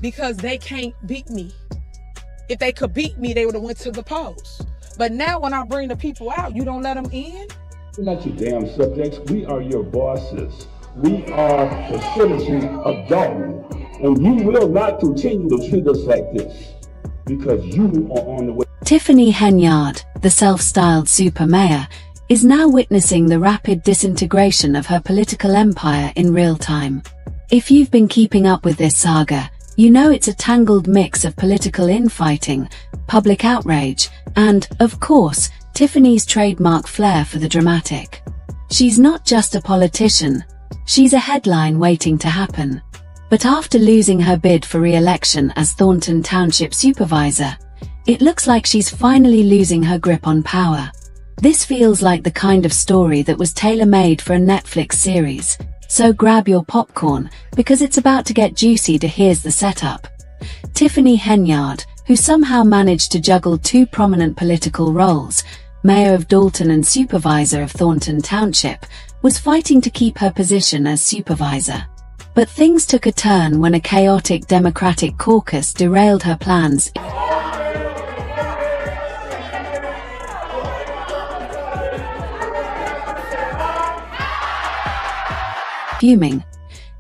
because they can't beat me. If they could beat me, they would have went to the polls. But now when I bring the people out, you don't let them in? We're not your damn subjects. We are your bosses. We are the citizens of Dolton. And you will not continue to treat us like this because you are on the way. Tiffany Henyard, the self-styled super mayor, is now witnessing the rapid disintegration of her political empire in real time. If you've been keeping up with this saga, you know it's a tangled mix of political infighting, public outrage, and, of course, Tiffany's trademark flair for the dramatic. She's not just a politician, she's a headline waiting to happen. But after losing her bid for re-election as Thornton Township Supervisor, it looks like she's finally losing her grip on power. This feels like the kind of story that was tailor-made for a Netflix series, so grab your popcorn, because it's about to get juicy. Here's the setup. Tiffany Henyard, who somehow managed to juggle two prominent political roles, Mayor of Dolton and Supervisor of Thornton Township, was fighting to keep her position as Supervisor. But things took a turn when a chaotic Democratic caucus derailed her plans. Fuming,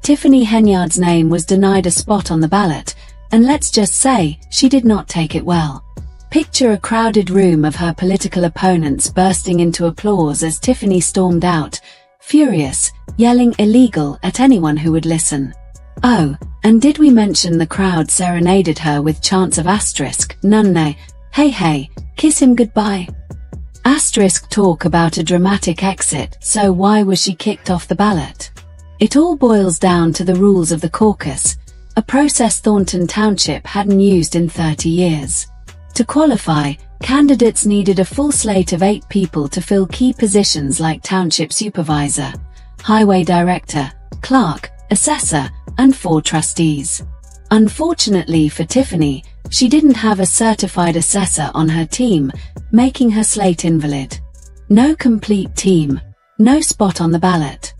Tiffany Henyard's name was denied a spot on the ballot, and let's just say, she did not take it well. Picture a crowded room of her political opponents bursting into applause as Tiffany stormed out, furious, yelling illegal at anyone who would listen. Oh, and did we mention the crowd serenaded her with chants of asterisk, nunne, hey hey, kiss him goodbye. Asterisk talk about a dramatic exit, so why was she kicked off the ballot? It all boils down to the rules of the caucus, a process Thornton Township hadn't used in 30 years. To qualify, candidates needed a full slate of 8 people to fill key positions like Township Supervisor, Highway Director, Clerk, Assessor, and 4 trustees. Unfortunately for Tiffany, she didn't have a certified assessor on her team, making her slate invalid. No complete team, no spot on the ballot.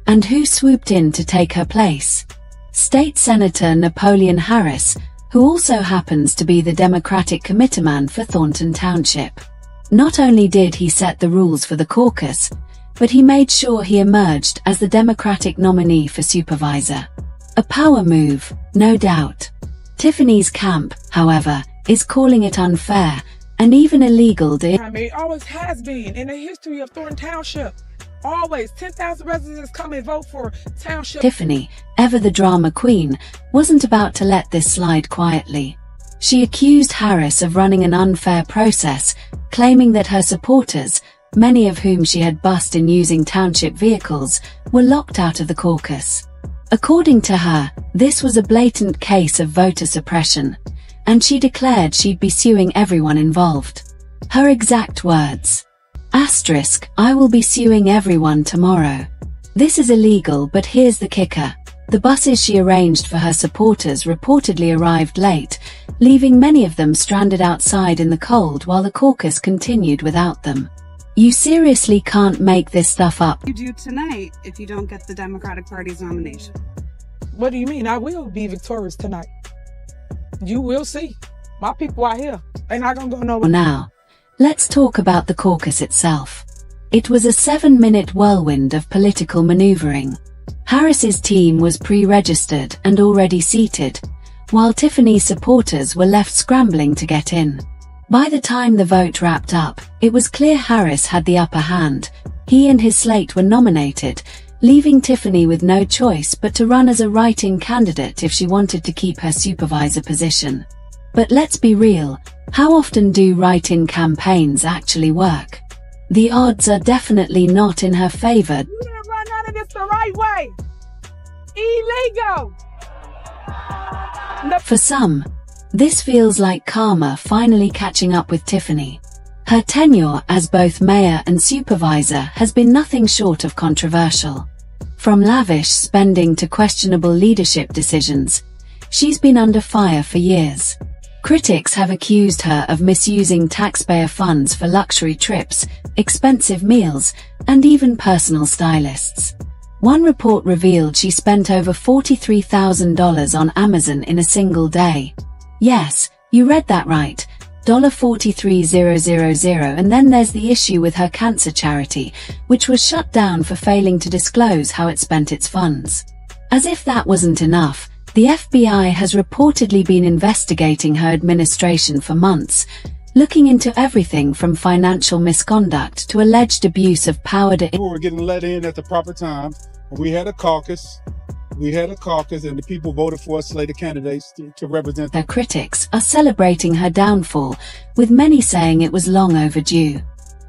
And who swooped in to take her place? State Senator Napoleon Harris, who also happens to be the Democratic committeeman for Thornton Township. Not only did he set the rules for the caucus, but he made sure he emerged as the Democratic nominee for supervisor. A power move, no doubt. Tiffany's camp, however, is calling it unfair and even illegal. It always has been in the history of Thornton Township. Always 10,000 residents come and vote for Township. Tiffany, ever the drama queen, wasn't about to let this slide quietly. She accused Harris of running an unfair process, claiming that her supporters, many of whom she had bussed in using township vehicles, were locked out of the caucus. According to her, this was a blatant case of voter suppression, and she declared she'd be suing everyone involved. Her exact words: asterisk, I will be suing everyone tomorrow. This is illegal, but here's the kicker. The buses she arranged for her supporters reportedly arrived late, leaving many of them stranded outside in the cold while the caucus continued without them. You seriously can't make this stuff up. You do tonight if you don't get the Democratic Party's nomination. What do you mean? I will be victorious tonight. You will see. My people are here. They're not gonna go nowhere. Now, let's talk about the caucus itself. It was a 7-minute whirlwind of political maneuvering. Harris's team was pre-registered and already seated, while Tiffany's supporters were left scrambling to get in. By the time the vote wrapped up, it was clear Harris had the upper hand. He and his slate were nominated, leaving Tiffany with no choice but to run as a write-in candidate if she wanted to keep her supervisor position. But let's be real, how often do write-in campaigns actually work? The odds are definitely not in her favor. You didn't run out of this the right way. Illegal. For some, this feels like karma finally catching up with Tiffany. Her tenure as both mayor and supervisor has been nothing short of controversial. From lavish spending to questionable leadership decisions, she's been under fire for years. Critics have accused her of misusing taxpayer funds for luxury trips, expensive meals, and even personal stylists. One report revealed she spent over $43,000 on Amazon in a single day. Yes, you read that right. $43,000. And then there's the issue with her cancer charity, which was shut down for failing to disclose how it spent its funds. As if that wasn't enough, the FBI has reportedly been investigating her administration for months, looking into everything from financial misconduct to alleged abuse of power to... We were getting let in at the proper time. We had a caucus. And the people voted for a slate of candidates to represent Her critics are celebrating her downfall, with many saying it was long overdue.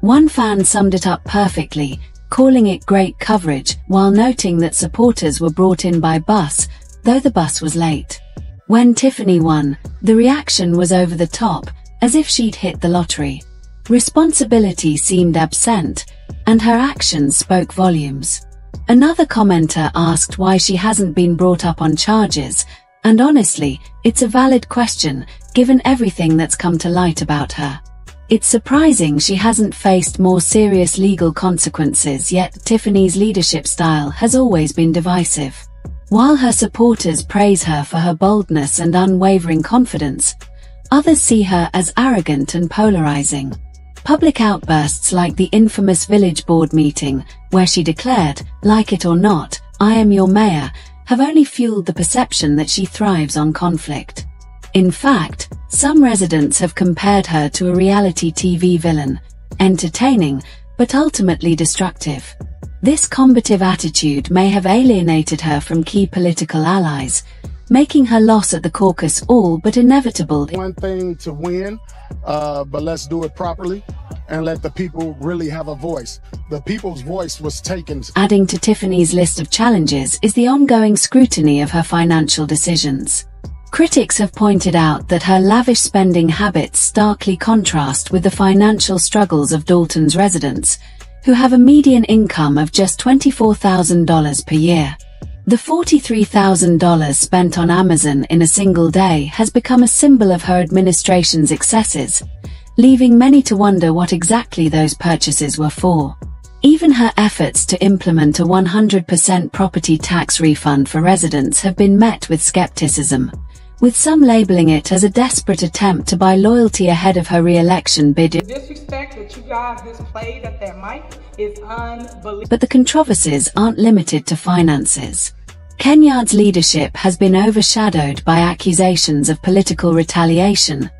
One fan summed it up perfectly, calling it great coverage, while noting that supporters were brought in by bus, though the bus was late. When Tiffany won, the reaction was over the top, as if she'd hit the lottery. Responsibility seemed absent, and her actions spoke volumes. Another commenter asked why she hasn't been brought up on charges, and honestly, it's a valid question, given everything that's come to light about her. It's surprising she hasn't faced more serious legal consequences, yet Tiffany's leadership style has always been divisive. While her supporters praise her for her boldness and unwavering confidence, others see her as arrogant and polarizing. Public outbursts like the infamous village board meeting, where she declared, "Like it or not, I am your mayor," have only fueled the perception that she thrives on conflict. In fact, some residents have compared her to a reality TV villain, entertaining, but ultimately destructive. This combative attitude may have alienated her from key political allies, making her loss at the caucus all but inevitable. One thing to win, but let's do it properly and let the people really have a voice. The people's voice was taken. Adding to Tiffany's list of challenges is the ongoing scrutiny of her financial decisions. Critics have pointed out that her lavish spending habits starkly contrast with the financial struggles of Dolton's residents, who have a median income of just $24,000 per year. The $43,000 spent on Amazon in a single day has become a symbol of her administration's excesses, leaving many to wonder what exactly those purchases were for. Even her efforts to implement a 100% property tax refund for residents have been met with skepticism, with some labeling it as a desperate attempt to buy loyalty ahead of her re-election bid. The disrespect that you guys displayed at that mic is unbelievable. But the controversies aren't limited to finances. Henyard's leadership has been overshadowed by accusations of political retaliation,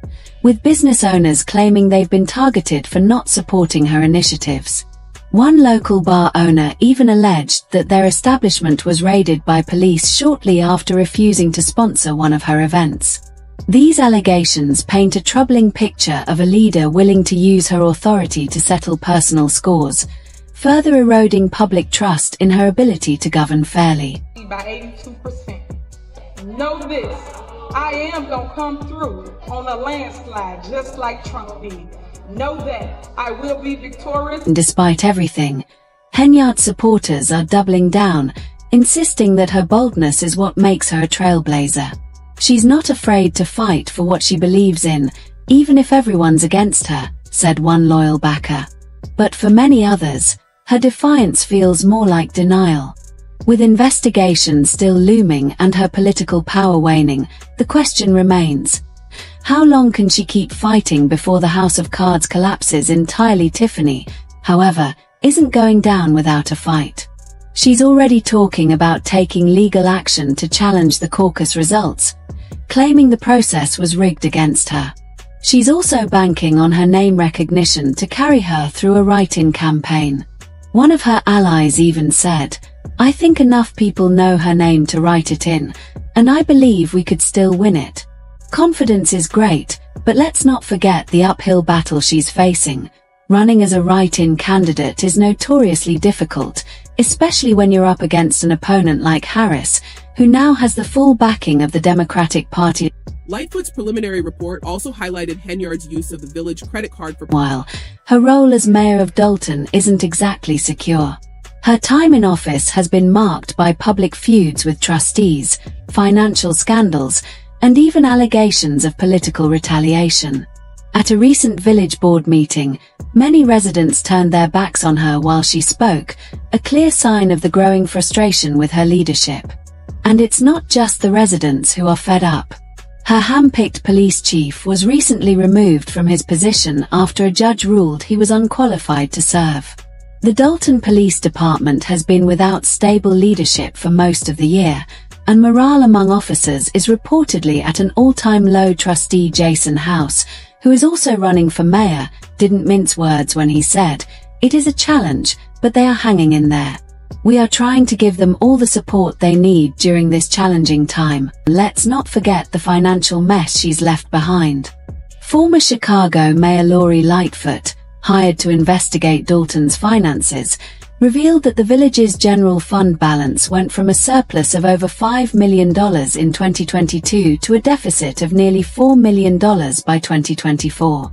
with business owners claiming they've been targeted for not supporting her initiatives. One local bar owner even alleged that their establishment was raided by police shortly after refusing to sponsor one of her events. These allegations paint a troubling picture of a leader willing to use her authority to settle personal scores, further eroding public trust in her ability to govern fairly. By 82%. Know this, I am gonna come through on a landslide just like Trump did. Know that I will be victorious. Despite everything, Henyard's supporters are doubling down, insisting that her boldness is what makes her a trailblazer. She's not afraid to fight for what she believes in, even if everyone's against her, said one loyal backer. But for many others, her defiance feels more like denial. With investigations still looming and her political power waning, the question remains: how long can she keep fighting before the house of cards collapses entirely? Tiffany, however, isn't going down without a fight. She's already talking about taking legal action to challenge the caucus results, claiming the process was rigged against her. She's also banking on her name recognition to carry her through a write-in campaign. One of her allies even said, "I think enough people know her name to write it in, and I believe we could still win it." Confidence is great, but let's not forget the uphill battle she's facing. Running as a write-in candidate is notoriously difficult, especially when you're up against an opponent like Harris, who now has the full backing of the Democratic Party. Lightfoot's preliminary report also highlighted Henyard's use of the village credit card for... While her role as mayor of Dolton isn't exactly secure. Her time in office has been marked by public feuds with trustees, financial scandals, and even allegations of political retaliation. At a recent village board meeting, many residents turned their backs on her while she spoke, a clear sign of the growing frustration with her leadership. And it's not just the residents who are fed up. Her hand-picked police chief was recently removed from his position after a judge ruled he was unqualified to serve. The Dolton Police Department has been without stable leadership for most of the year, and morale among officers is reportedly at an all-time low. Trustee Jason House, who is also running for mayor, didn't mince words when he said, "It is a challenge, but they are hanging in there. We are trying to give them all the support they need during this challenging time. Let's not forget the financial mess she's left behind." Former Chicago Mayor Lori Lightfoot, hired to investigate Dolton's finances, revealed that the village's general fund balance went from a surplus of over $5 million in 2022 to a deficit of nearly $4 million by 2024.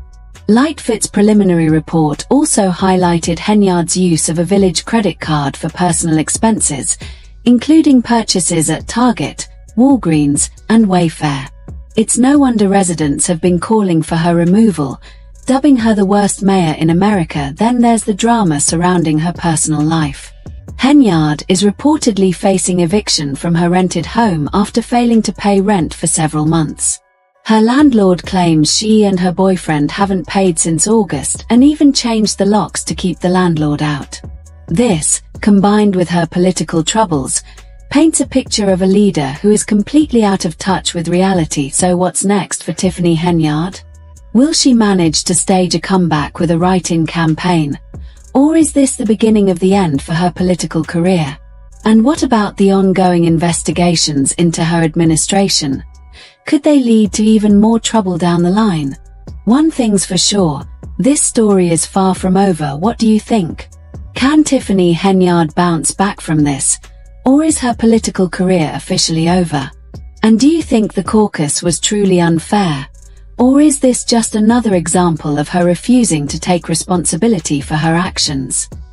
Lightfoot's preliminary report also highlighted Henyard's use of a village credit card for personal expenses, including purchases at Target, Walgreens, and Wayfair. It's no wonder residents have been calling for her removal, dubbing her the worst mayor in America. Then there's the drama surrounding her personal life. Henyard is reportedly facing eviction from her rented home after failing to pay rent for several months. Her landlord claims she and her boyfriend haven't paid since August and even changed the locks to keep the landlord out. This, combined with her political troubles, paints a picture of a leader who is completely out of touch with reality. So what's next for Tiffany Henyard? Will she manage to stage a comeback with a write-in campaign? Or is this the beginning of the end for her political career? And what about the ongoing investigations into her administration? Could they lead to even more trouble down the line? One thing's for sure, this story is far from over. What do you think? Can Tiffany Henyard bounce back from this? Or is her political career officially over? And do you think the caucus was truly unfair? Or is this just another example of her refusing to take responsibility for her actions?